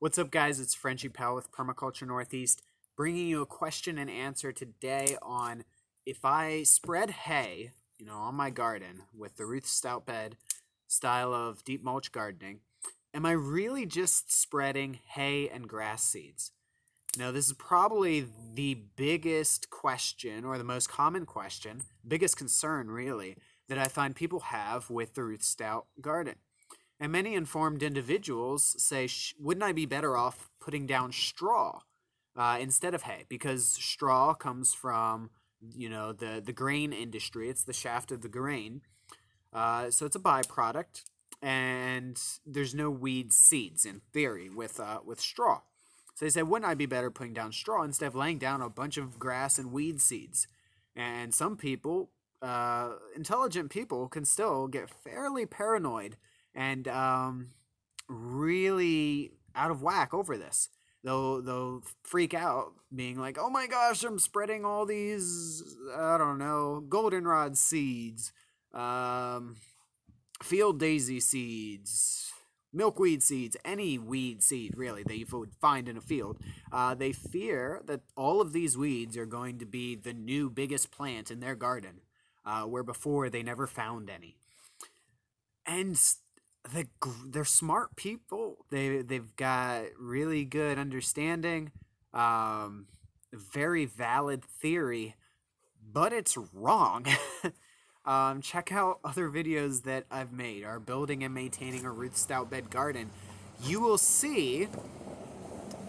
What's up, guys? It's Frenchie Pal with Permaculture Northeast, bringing you a question and answer today on if I spread hay, on my garden with the Ruth Stout bed style of deep mulch gardening, am I really just spreading hay and grass seeds? This is probably the biggest question, or the most common question, biggest concern, really, that I find people have with the Ruth Stout garden. And many informed individuals say, wouldn't I be better off putting down straw instead of hay? Because straw comes from, the grain industry. It's the shaft of the grain. So it's a byproduct. And there's no weed seeds, in theory, with straw. So they say, wouldn't I be better putting down straw instead of laying down a bunch of grass and weed seeds? And some people, intelligent people, can still get fairly paranoid and really out of whack over this. They'll freak out, being like, "Oh my gosh, I'm spreading all these, I don't know, goldenrod seeds, field daisy seeds, milkweed seeds, any weed seed really that you would find in a field." They fear that all of these weeds are going to be the new biggest plant in their garden, where before they never found any. And they're smart people. They've got really good understanding, very valid theory, but it's wrong. Check out other videos that I've made, our building and maintaining a Ruth Stout bed garden. You will see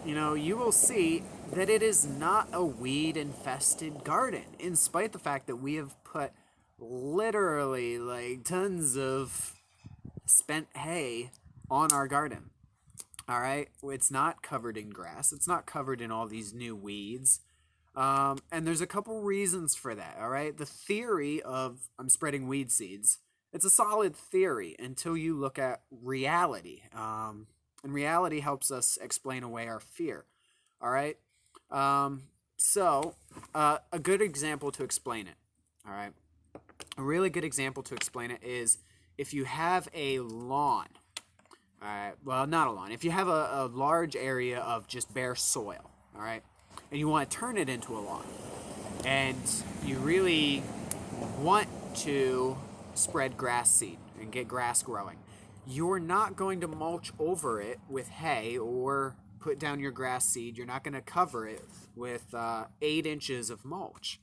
that it is not a weed infested garden, in spite the fact that we have put literally like tons of spent hay on our garden. All right, it's not covered in grass. It's not covered in all these new weeds. And there's a couple reasons for that. All right, the theory of I'm spreading weed seeds, it's a solid theory until you look at reality. And reality helps us explain away our fear. All right. So a good example to explain it. All right. A really good example to explain it is if you have a lawn. All right. Well, not a lawn. If you have a large area of just bare soil. All right. And you want to turn it into a lawn. And you really want to spread grass seed and get grass growing. You're not going to mulch over it with hay or put down your grass seed. You're not going to cover it with 8 inches of mulch.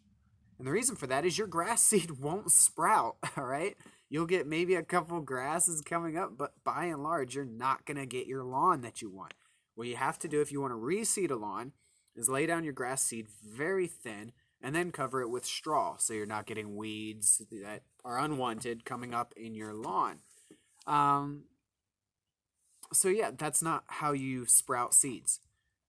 And the reason for that is your grass seed won't sprout, all right? You'll get maybe a couple grasses coming up, but by and large, you're not going to get your lawn that you want. What you have to do if you want to reseed a lawn is lay down your grass seed very thin and then cover it with straw so you're not getting weeds that are unwanted coming up in your lawn. So yeah, that's not how you sprout seeds.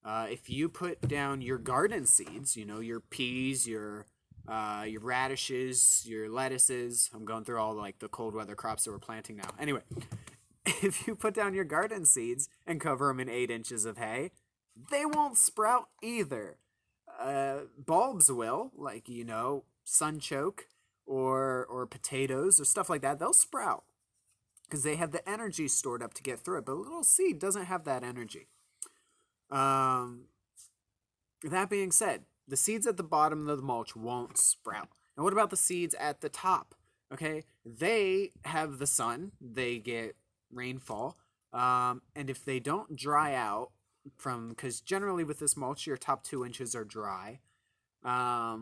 If you put down your garden seeds, your peas, your radishes, your lettuces. I'm going through all like the cold weather crops that we're planting now. Anyway, if you put down your garden seeds and cover them in 8 inches of hay, they won't sprout either. Bulbs will, like, sunchoke or potatoes or stuff like that. They'll sprout because they have the energy stored up to get through it. But a little seed doesn't have that energy. That being said, the seeds at the bottom of the mulch won't sprout. And what about the seeds at the top? Okay, they have the sun, they get rainfall, and if they don't dry out because generally with this mulch, your top 2 inches are dry, but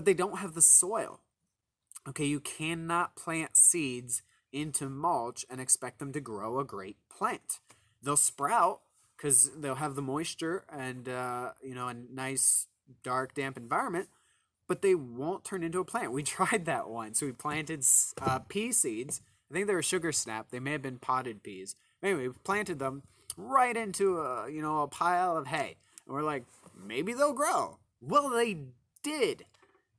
they don't have the soil. Okay, you cannot plant seeds into mulch and expect them to grow a great plant. They'll sprout, because they'll have the moisture and, a nice, dark, damp environment, but they won't turn into a plant. We tried that once. We planted pea seeds. I think they were sugar snap. They may have been potted peas. Anyway, we planted them right into a pile of hay. And we're like, maybe they'll grow. Well, they did.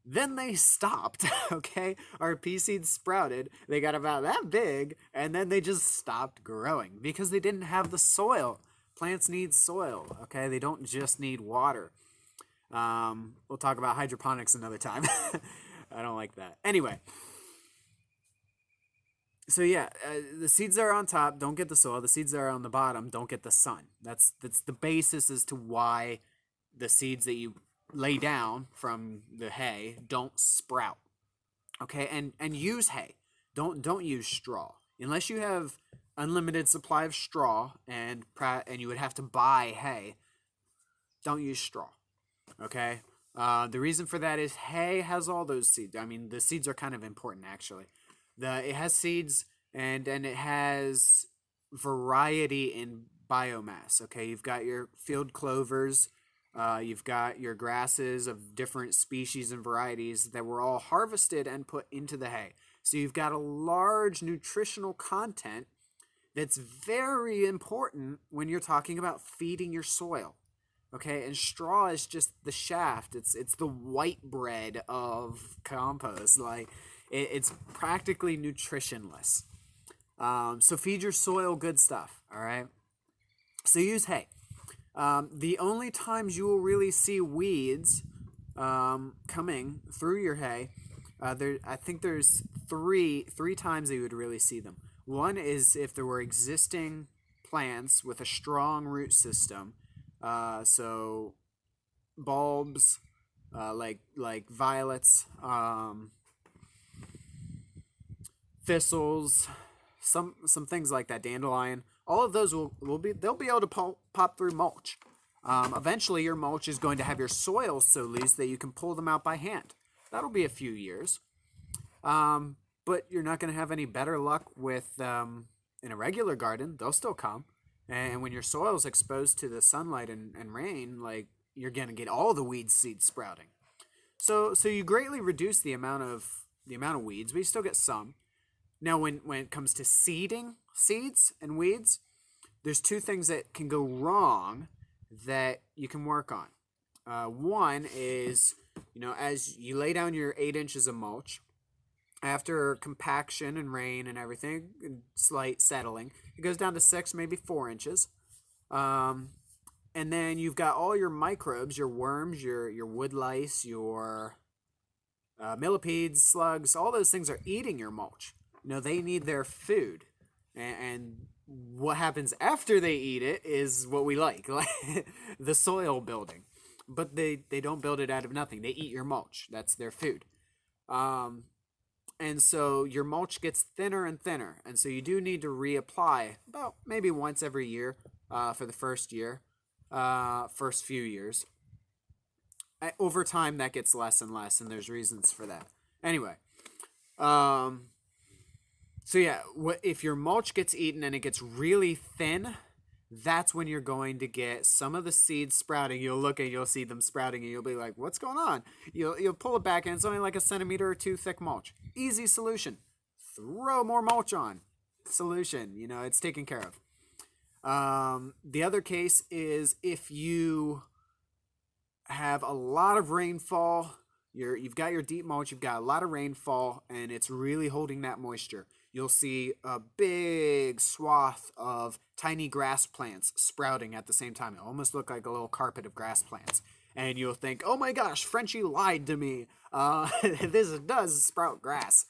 Then they stopped, okay? Our pea seeds sprouted. They got about that big, and then they just stopped growing because they didn't have the soil. Plants need soil, okay? They don't just need water. We'll talk about hydroponics another time. I don't like that. Anyway, So yeah, the seeds that are on top don't get the soil. The seeds that are on the bottom don't get the sun. That's the basis as to why the seeds that you lay down from the hay don't sprout. Okay, and use hay. Don't use straw unless you have unlimited supply of straw and you would have to buy hay. Don't use straw. Okay. The reason for that is hay has all those seeds. I mean, the seeds are kind of important actually. It has seeds and it has variety in biomass. Okay, you've got your field clovers, you've got your grasses of different species and varieties that were all harvested and put into the hay. So you've got a large nutritional content that's very important when you're talking about feeding your soil. Okay, and straw is just the shaft. It's the white bread of compost. Like it's practically nutritionless. So feed your soil good stuff. All right. So use hay. The only times you will really see weeds coming through your hay, I think there's three times that you would really see them. One is if there were existing plants with a strong root system, so bulbs, like violets, thistles, some things like that, dandelion. All of those they'll be able to pop through mulch. Eventually, your mulch is going to have your soil so loose that you can pull them out by hand. That'll be a few years, but you're not going to have any better luck with in a regular garden. They'll still come, and when your soil's exposed to the sunlight and rain, like you're going to get all the weed seeds sprouting. So you greatly reduce the amount of weeds, but you still get some. Now, when it comes to seeding seeds and weeds, there's two things that can go wrong that you can work on. One is, as you lay down your 8 inches of mulch, after compaction and rain and everything, and slight settling, it goes down to 6, maybe 4 inches. And then you've got all your microbes, your worms, your wood lice, your millipedes, slugs, all those things are eating your mulch. They need their food. And what happens after they eat it is what we like the soil building. But they don't build it out of nothing. They eat your mulch. That's their food. And so your mulch gets thinner and thinner. And so you do need to reapply about maybe once every year for the first few years. Over time, that gets less and less, and there's reasons for that. Anyway, so yeah, if your mulch gets eaten and it gets really thin, that's when you're going to get some of the seeds sprouting. You'll see them sprouting, and you'll be like, "What's going on?" You'll pull it back, and it's only like a centimeter or two thick mulch. Easy solution. Throw more mulch on. Solution. It's taken care of. The other case is if you have a lot of rainfall. You've got your deep mulch, you've got a lot of rainfall, and it's really holding that moisture. You'll see a big swath of tiny grass plants sprouting at the same time. It almost look like a little carpet of grass plants. And you'll think, oh my gosh, Frenchie lied to me. This does sprout grass.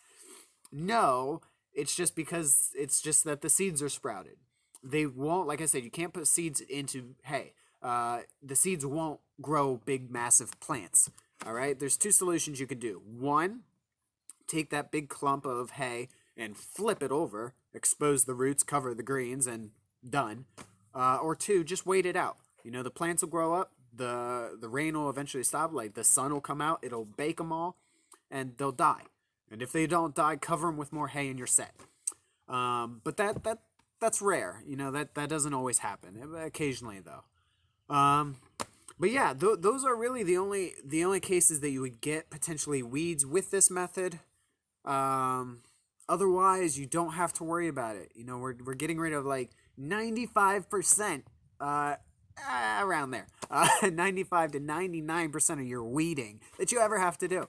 No, it's just that the seeds are sprouted. They won't, like I said, you can't put seeds into hay. The seeds won't grow big, massive plants. All right, there's two solutions you can do. One, take that big clump of hay and flip it over, expose the roots, cover the greens, and done. Or two, just wait it out. The plants will grow up, the rain will eventually stop, like the sun will come out, it'll bake them all, and they'll die. And if they don't die, cover them with more hay and you're set. But that's rare. That doesn't always happen. Occasionally, though. But yeah, those are really the only cases that you would get potentially weeds with this method. Otherwise, you don't have to worry about it. We're getting rid of like 95%, around there, 95 to 99% of your weeding that you ever have to do.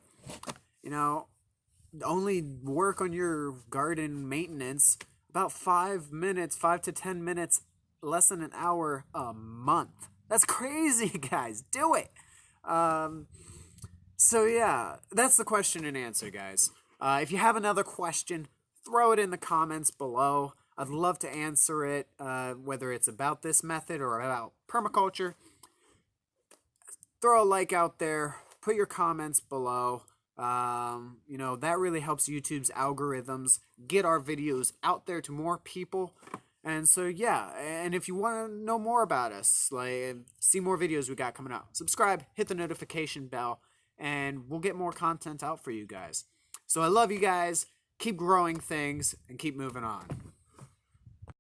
Only work on your garden maintenance about 5 to 10 minutes, less than an hour a month. That's crazy, guys. Do it. So yeah, that's the question and answer, guys. If you have another question, throw it in the comments below. I'd love to answer it, whether it's about this method or about permaculture. Throw a like out there. Put your comments below. That really helps YouTube's algorithms get our videos out there to more people. And so, yeah, and if you want to know more about us, like see more videos we got coming out, subscribe, hit the notification bell, and we'll get more content out for you guys. So I love you guys. Keep growing things and keep moving on.